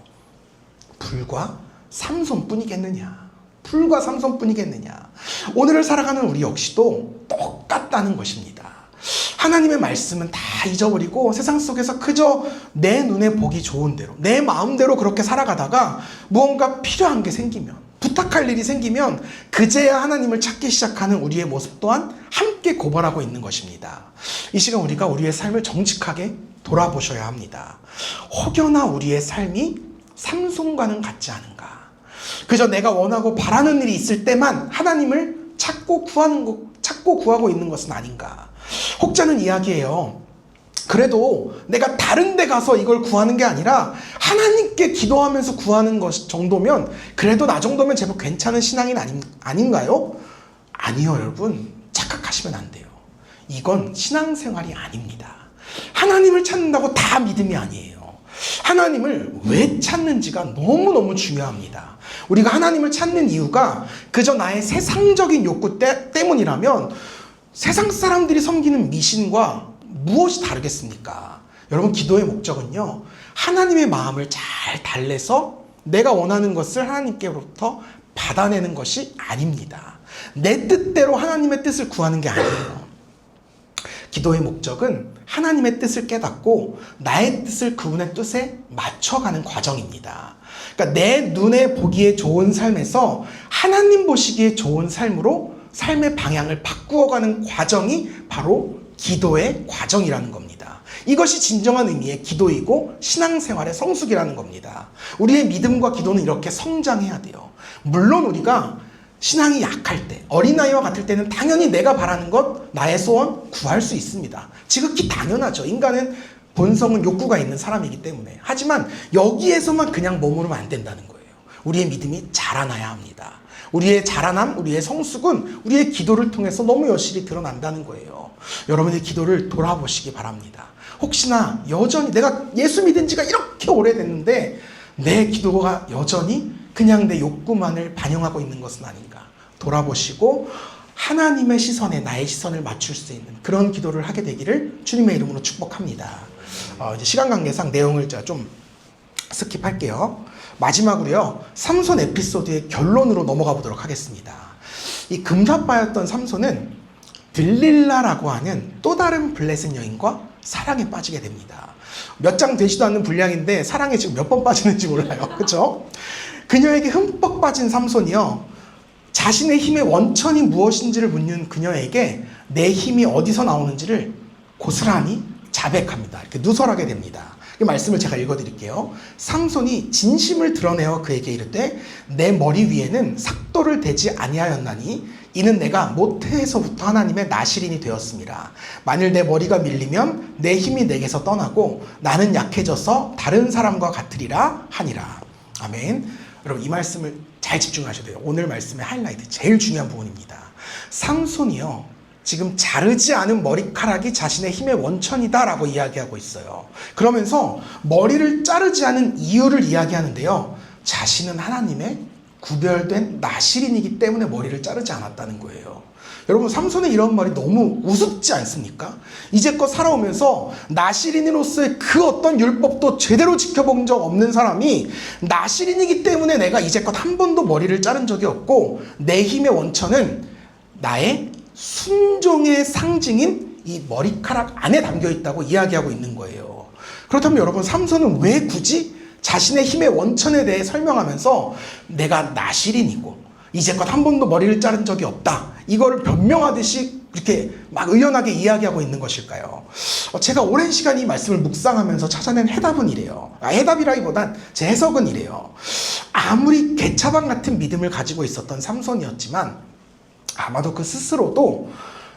불과 삼손뿐이겠느냐? 불과 삼손뿐이겠느냐? 오늘을 살아가는 우리 역시도 똑같다는 것입니다. 하나님의 말씀은 다 잊어버리고 세상 속에서 그저 내 눈에 보기 좋은 대로, 내 마음대로 그렇게 살아가다가 무언가 필요한 게 생기면, 부탁할 일이 생기면 그제야 하나님을 찾기 시작하는 우리의 모습 또한 함께 고발하고 있는 것입니다. 이 시간 우리가 우리의 삶을 정직하게 돌아보셔야 합니다. 혹여나 우리의 삶이 삼손과는 같지 않은가? 그저 내가 원하고 바라는 일이 있을 때만 하나님을 찾고 구하고 있는 것은 아닌가? 혹자는 이야기해요. 그래도 내가 다른 데 가서 이걸 구하는 게 아니라 하나님께 기도하면서 구하는 것 정도면 그래도 나 정도면 제법 괜찮은 신앙인 아닌가요? 아니요, 여러분. 착각하시면 안 돼요. 이건 신앙생활이 아닙니다. 하나님을 찾는다고 다 믿음이 아니에요. 하나님을 왜 찾는지가 너무너무 중요합니다. 우리가 하나님을 찾는 이유가 그저 나의 세상적인 욕구 때문이라면 세상 사람들이 섬기는 미신과 무엇이 다르겠습니까? 여러분, 기도의 목적은요, 하나님의 마음을 잘 달래서 내가 원하는 것을 하나님께로부터 받아내는 것이 아닙니다. 내 뜻대로 하나님의 뜻을 구하는 게 아니에요. 기도의 목적은 하나님의 뜻을 깨닫고 나의 뜻을 그분의 뜻에 맞춰가는 과정입니다. 그러니까 내 눈에 보기에 좋은 삶에서 하나님 보시기에 좋은 삶으로 삶의 방향을 바꾸어가는 과정이 바로 기도의 과정이라는 겁니다. 이것이 진정한 의미의 기도이고 신앙생활의 성숙이라는 겁니다. 우리의 믿음과 기도는 이렇게 성장해야 돼요. 물론 우리가 신앙이 약할 때, 어린아이와 같을 때는 당연히 내가 바라는 것, 나의 소원 구할 수 있습니다. 지극히 당연하죠. 인간은 본성은 욕구가 있는 사람이기 때문에. 하지만 여기에서만 그냥 머무르면 안 된다는 거예요. 우리의 믿음이 자라나야 합니다. 우리의 자라남, 우리의 성숙은 우리의 기도를 통해서 너무 여실히 드러난다는 거예요. 여러분의 기도를 돌아보시기 바랍니다. 혹시나 여전히 내가 예수 믿은 지가 이렇게 오래됐는데 내 기도가 여전히 그냥 내 욕구만을 반영하고 있는 것은 아닌가 돌아보시고 하나님의 시선에 나의 시선을 맞출 수 있는 그런 기도를 하게 되기를 주님의 이름으로 축복합니다. 이제 시간 관계상 내용을 제가 좀 스킵할게요. 마지막으로요, 삼손 에피소드의 결론으로 넘어가 보도록 하겠습니다. 이 금사빠였던 삼손은 들릴라라고 하는 또 다른 블레셋 여인과 사랑에 빠지게 됩니다. 몇 장 되지도 않는 분량인데 사랑에 지금 몇 번 빠지는지 몰라요. 그렇죠? 그녀에게 흠뻑 빠진 삼손이요, 자신의 힘의 원천이 무엇인지를 묻는 그녀에게 내 힘이 어디서 나오는지를 고스란히 자백합니다. 이렇게 누설하게 됩니다. 이 말씀을 제가 읽어드릴게요. 삼손이 진심을 드러내어 그에게 이르되 내 머리 위에는 삭도를 대지 아니하였나니 이는 내가 모태에서부터 하나님의 나실인이 되었습니다. 만일 내 머리가 밀리면 내 힘이 내게서 떠나고 나는 약해져서 다른 사람과 같으리라 하니라. 아멘. 여러분, 이 말씀을 잘 집중하셔야 돼요. 오늘 말씀의 하이라이트, 제일 중요한 부분입니다. 삼손이요, 지금 자르지 않은 머리카락이 자신의 힘의 원천이다라고 이야기하고 있어요. 그러면서 머리를 자르지 않은 이유를 이야기하는데요, 자신은 하나님의 구별된 나실인이기 때문에 머리를 자르지 않았다는 거예요. 여러분, 삼손의 이런 말이 너무 우습지 않습니까? 이제껏 살아오면서 나실인으로서의 그 어떤 율법도 제대로 지켜본 적 없는 사람이 나실인이기 때문에 내가 이제껏 한 번도 머리를 자른 적이 없고 내 힘의 원천은 나의 순종의 상징인 이 머리카락 안에 담겨 있다고 이야기하고 있는 거예요. 그렇다면 여러분, 삼손은 왜 굳이 자신의 힘의 원천에 대해 설명하면서 내가 나실인이고 이제껏 한 번도 머리를 자른 적이 없다, 이거를 변명하듯이 이렇게 막 의연하게 이야기하고 있는 것일까요? 제가 오랜 시간 이 말씀을 묵상하면서 찾아낸 해답은 이래요. 해답이라기보단 제 해석은 이래요. 아무리 개차반 같은 믿음을 가지고 있었던 삼손이었지만 아마도 그 스스로도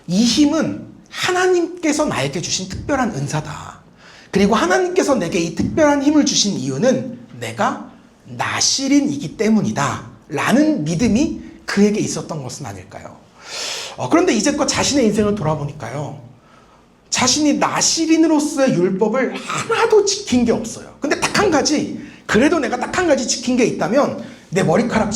이 힘은 하나님께서 나에게 주신 특별한 은사다, 그리고 하나님께서 내게 이 특별한 힘을 주신 이유는 내가 나실인이기 때문이다 라는 믿음이 그에게 있었던 것은 아닐까요? 그런데 이제껏 자신의 인생을 돌아보니까요, 자신이 나실인으로서의 율법을 하나도 지킨 게 없어요. 근데 딱 한 가지, 그래도 내가 딱 한 가지 지킨 게 있다면 내 머리카락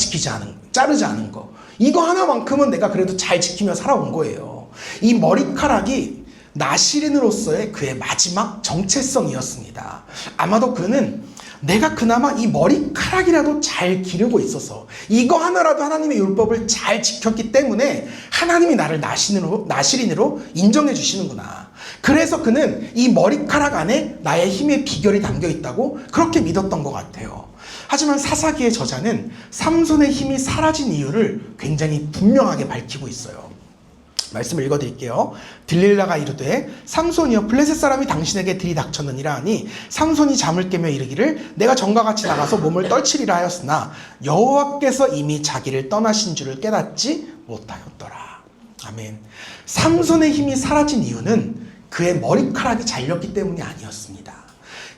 자르지 않은 거, 이거 하나만큼은 내가 그래도 잘 지키며 살아온 거예요. 이 머리카락이 나실인으로서의 그의 마지막 정체성이었습니다. 아마도 그는 내가 그나마 이 머리카락이라도 잘 기르고 있어서 이거 하나라도 하나님의 율법을 잘 지켰기 때문에 하나님이 나를 나실인으로 인정해 주시는구나. 그래서 그는 이 머리카락 안에 나의 힘의 비결이 담겨 있다고 그렇게 믿었던 것 같아요. 하지만 사사기의 저자는 삼손의 힘이 사라진 이유를 굉장히 분명하게 밝히고 있어요. 말씀을 읽어드릴게요. 들릴라가 이르되 삼손이여, 블레셋 사람이 당신에게 들이닥쳤느니라 하니 삼손이 잠을 깨며 이르기를 내가 전과 같이 나가서 몸을 떨치리라 하였으나 여호와께서 이미 자기를 떠나신 줄을 깨닫지 못하였더라. 아멘. 삼손의 힘이 사라진 이유는 그의 머리카락이 잘렸기 때문이 아니었습니다.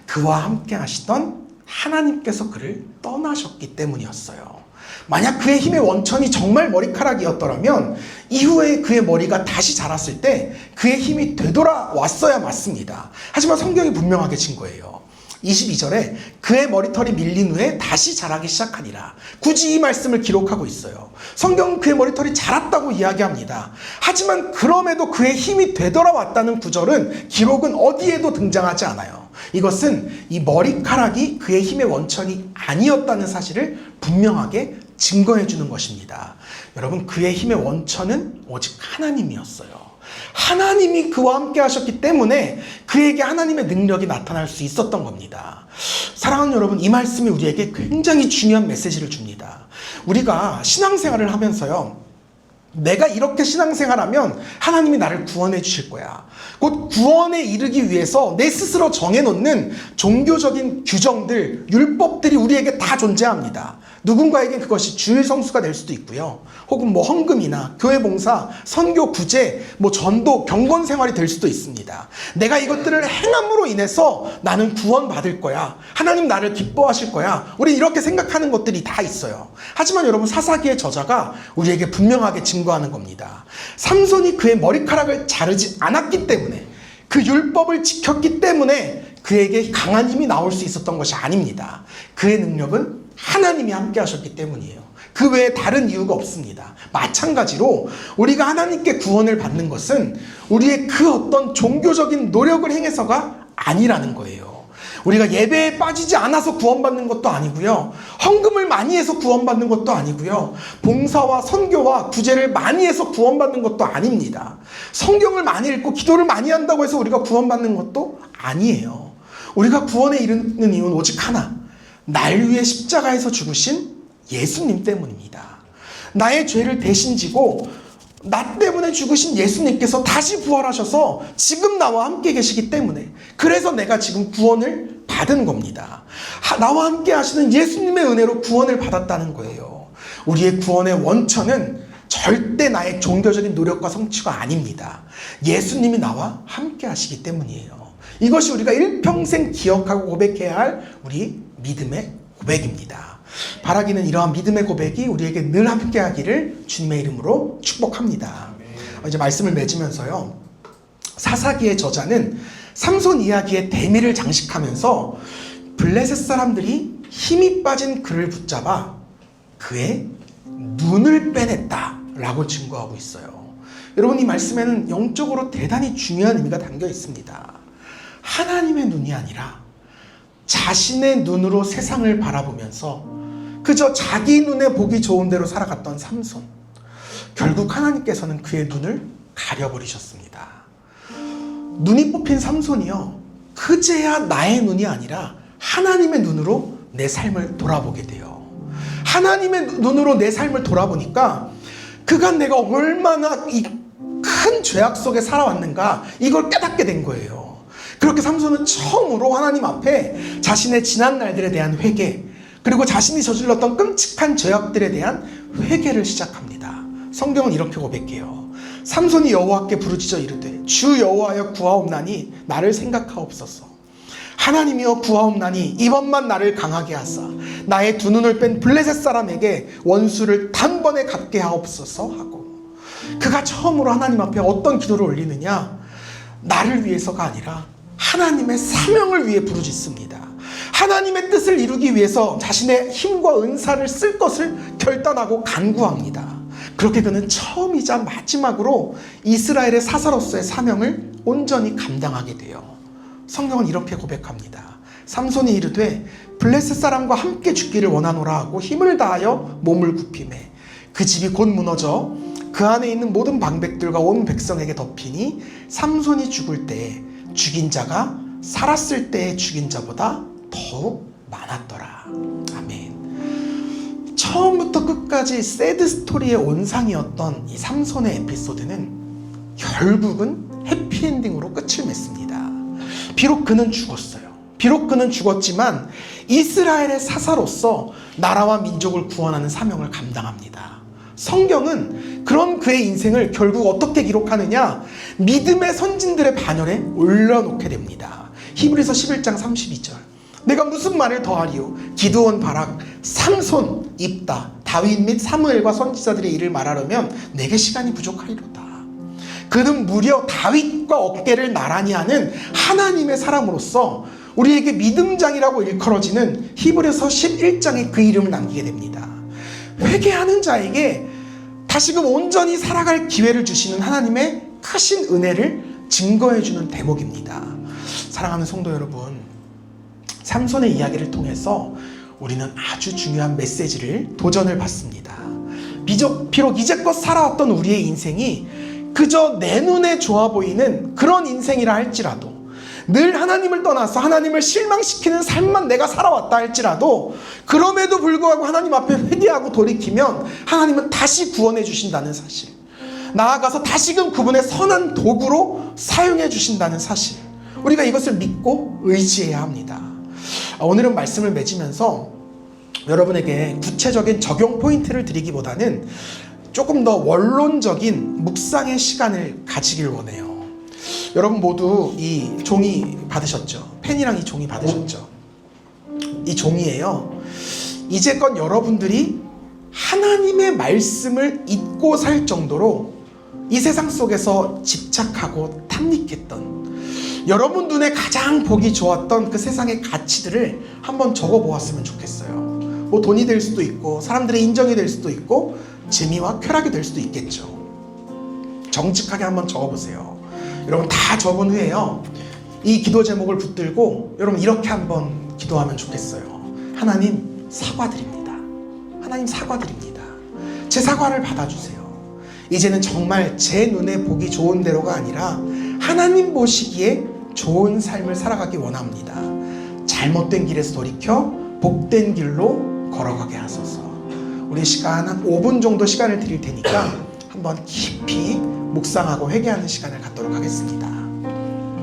그와 함께 하시던 하나님께서 그를 떠나셨기 때문이었어요. 만약 그의 힘의 원천이 정말 머리카락이었더라면 이후에 그의 머리가 다시 자랐을 때 그의 힘이 되돌아왔어야 맞습니다. 하지만 성경이 분명하게 증거해요. 22절에 그의 머리털이 밀린 후에 다시 자라기 시작하니라. 굳이 이 말씀을 기록하고 있어요. 성경은 그의 머리털이 자랐다고 이야기합니다. 하지만 그럼에도 그의 힘이 되돌아왔다는 구절은 기록은 어디에도 등장하지 않아요. 이것은 이 머리카락이 그의 힘의 원천이 아니었다는 사실을 분명하게 증거해 주는 것입니다. 여러분, 그의 힘의 원천은 오직 하나님이었어요. 하나님이 그와 함께 하셨기 때문에 그에게 하나님의 능력이 나타날 수 있었던 겁니다. 사랑하는 여러분, 이 말씀이 우리에게 굉장히 중요한 메시지를 줍니다. 우리가 신앙생활을 하면서요, 내가 이렇게 신앙생활하면 하나님이 나를 구원해 주실 거야. 곧 구원에 이르기 위해서 내 스스로 정해놓는 종교적인 규정들, 율법들이 우리에게 다 존재합니다. 누군가에겐 그것이 주일 성수가 될 수도 있고요. 혹은 뭐 헌금이나 교회 봉사, 선교 구제, 뭐 전도, 경건 생활이 될 수도 있습니다. 내가 이것들을 행함으로 인해서 나는 구원받을 거야. 하나님 나를 기뻐하실 거야. 우리 이렇게 생각하는 것들이 다 있어요. 하지만 여러분, 사사기의 저자가 우리에게 분명하게 증거하는 겁니다. 삼손이 그의 머리카락을 자르지 않았기 때문에, 그 율법을 지켰기 때문에 그에게 강한 힘이 나올 수 있었던 것이 아닙니다. 그의 능력은 하나님이 함께 하셨기 때문이에요. 그 외에 다른 이유가 없습니다. 마찬가지로 우리가 하나님께 구원을 받는 것은 우리의 그 어떤 종교적인 노력을 행해서가 아니라는 거예요. 우리가 예배에 빠지지 않아서 구원받는 것도 아니고요. 헌금을 많이 해서 구원받는 것도 아니고요. 봉사와 선교와 구제를 많이 해서 구원받는 것도 아닙니다. 성경을 많이 읽고 기도를 많이 한다고 해서 우리가 구원받는 것도 아니에요. 우리가 구원에 이르는 이유는 오직 하나, 날 위해 십자가에서 죽으신 예수님 때문입니다. 나의 죄를 대신 지고 나 때문에 죽으신 예수님께서 다시 부활하셔서 지금 나와 함께 계시기 때문에, 그래서 내가 지금 구원을 받은 겁니다. 나와 함께 하시는 예수님의 은혜로 구원을 받았다는 거예요. 우리의 구원의 원천은 절대 나의 종교적인 노력과 성취가 아닙니다. 예수님이 나와 함께 하시기 때문이에요. 이것이 우리가 일평생 기억하고 고백해야 할 우리 믿음의 고백입니다. 바라기는 이러한 믿음의 고백이 우리에게 늘 함께 하기를 주님의 이름으로 축복합니다. 이제 말씀을 맺으면서요, 사사기의 저자는 삼손 이야기에 대미를 장식하면서 블레셋 사람들이 힘이 빠진 그를 붙잡아 그의 눈을 빼냈다 라고 증거하고 있어요. 여러분, 이 말씀에는 영적으로 대단히 중요한 의미가 담겨 있습니다. 하나님의 눈이 아니라 자신의 눈으로 세상을 바라보면서 그저 자기 눈에 보기 좋은 대로 살아갔던 삼손, 결국 하나님께서는 그의 눈을 가려버리셨습니다. 눈이 뽑힌 삼손이요, 그제야 나의 눈이 아니라 하나님의 눈으로 내 삶을 돌아보게 돼요. 하나님의 눈으로 내 삶을 돌아보니까 그간 내가 얼마나 이 큰 죄악 속에 살아왔는가, 이걸 깨닫게 된 거예요. 그렇게 삼손은 처음으로 하나님 앞에 자신의 지난 날들에 대한 회개, 그리고 자신이 저질렀던 끔찍한 죄악들에 대한 회개를 시작합니다. 성경은 이렇게 고백해요. 삼손이 여호와께 부르짖어 이르되 주 여호와여 구하옵나니 나를 생각하옵소서. 하나님이여 구하옵나니 이번만 나를 강하게 하사 나의 두 눈을 뺀 블레셋 사람에게 원수를 단번에 갚게 하옵소서 하고, 그가 처음으로 하나님 앞에 어떤 기도를 올리느냐, 나를 위해서가 아니라 하나님의 사명을 위해 부르짖습니다. 하나님의 뜻을 이루기 위해서 자신의 힘과 은사를 쓸 것을 결단하고 간구합니다. 그렇게 그는 처음이자 마지막으로 이스라엘의 사사로서의 사명을 온전히 감당하게 돼요. 성경은 이렇게 고백합니다. 삼손이 이르되 블레셋 사람과 함께 죽기를 원하노라 하고 힘을 다하여 몸을 굽히매 그 집이 곧 무너져 그 안에 있는 모든 방백들과 온 백성에게 덮이니 삼손이 죽을 때에 죽인 자가 살았을 때에 죽인 자보다 더욱 많았더라. 아멘. 처음부터 끝까지 새드 스토리의 온상이었던 이 삼손의 에피소드는 결국은 해피엔딩으로 끝을 맺습니다. 비록 그는 죽었어요. 비록 그는 죽었지만 이스라엘의 사사로서 나라와 민족을 구원하는 사명을 감당합니다. 성경은 그런 그의 인생을 결국 어떻게 기록하느냐? 믿음의 선진들의 반열에 올려놓게 됩니다. 히브리서 11장 32절. 내가 무슨 말을 더하리요? 기드온, 바락, 삼손, 입다, 다윗 및 사무엘과 선지자들의 일을 말하려면 내게 시간이 부족하리로다. 그는 무려 다윗과 어깨를 나란히 하는 하나님의 사람으로서 우리에게 믿음장이라고 일컬어지는 히브리서 11장에 그 이름을 남기게 됩니다. 회개하는 자에게 다시금 온전히 살아갈 기회를 주시는 하나님의 크신 은혜를 증거해주는 대목입니다. 사랑하는 성도 여러분, 삼손의 이야기를 통해서 우리는 아주 중요한 메시지를, 도전을 받습니다. 비록 이제껏 살아왔던 우리의 인생이 그저 내 눈에 좋아 보이는 그런 인생이라 할지라도, 늘 하나님을 떠나서 하나님을 실망시키는 삶만 내가 살아왔다 할지라도, 그럼에도 불구하고 하나님 앞에 회개하고 돌이키면 하나님은 다시 구원해 주신다는 사실, 나아가서 다시금 그분의 선한 도구로 사용해 주신다는 사실, 우리가 이것을 믿고 의지해야 합니다. 오늘은 말씀을 맺으면서 여러분에게 구체적인 적용 포인트를 드리기보다는 조금 더 원론적인 묵상의 시간을 가지길 원해요. 여러분 모두 이 종이 받으셨죠? 펜이랑 이 종이 받으셨죠? 이 종이에요. 이제껏 여러분들이 하나님의 말씀을 잊고 살 정도로 이 세상 속에서 집착하고 탐닉했던, 여러분 눈에 가장 보기 좋았던 그 세상의 가치들을 한번 적어보았으면 좋겠어요. 뭐 돈이 될 수도 있고, 사람들의 인정이 될 수도 있고, 재미와 쾌락이 될 수도 있겠죠. 정직하게 한번 적어보세요. 여러분 다 적은 후에요, 이 기도 제목을 붙들고 여러분 이렇게 한번 기도하면 좋겠어요. 하나님 사과드립니다. 하나님 사과드립니다. 제 사과를 받아주세요. 이제는 정말 제 눈에 보기 좋은 대로가 아니라 하나님 보시기에 좋은 삶을 살아가기 원합니다. 잘못된 길에서 돌이켜 복된 길로 걸어가게 하소서. 우리 시간 한 5분 정도 시간을 드릴 테니까 한번 깊이 묵상하고 회개하는 시간을 갖도록 하겠습니다.